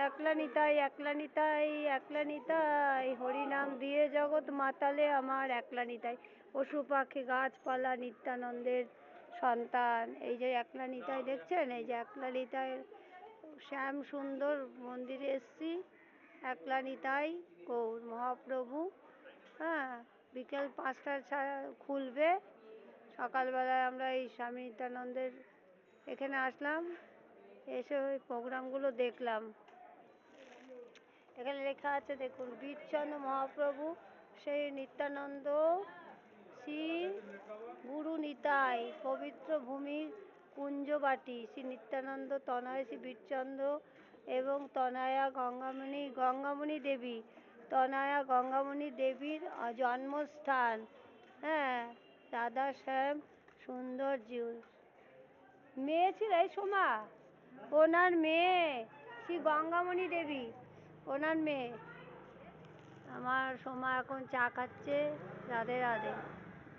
একলা নিতাই, একলা নিতাই, একলা নিতাই, হরিনাম দিয়ে জগৎ মাতালে আমার একলা নিতাই। পশু পাখি গাছপালা নিত্যানন্দের সন্তান। এই যে একলা নিতাই দেখছেন, এই যে একলা নিতাই শ্যাম সুন্দর মন্দিরে এসছি। একলা নিতাই গৌর মহাপ্রভু। হ্যাঁ, বিকেল 5টায় খুলবে। সকালবেলায় আমরা এই স্বামী নিত্যানন্দের এখানে আসলাম, এসে ওই প্রোগ্রামগুলো দেখলাম। এখানে লেখা আছে দেখুন, বীরচন্দ্র মহাপ্রভু সেই নিত্যানন্দ শ্রী গুরু নিতাই পবিত্র ভূমির কুঞ্জবাটি শ্রী নিত্যানন্দ তনয় শ্রী বীরচন্দ্র এবং তনয়া গঙ্গামণি দেবী, তনয়া গঙ্গামণি দেবীর জন্মস্থান। হ্যাঁ, রাধা শ্যাম সুন্দর জিউ মেয়ে ছিল এই সোমা, ওনার মেয়ে শ্রী গঙ্গামণি দেবী, ওনার মেয়ে। আমার সোমা এখন চা খাচ্ছে। রাধে রাধে।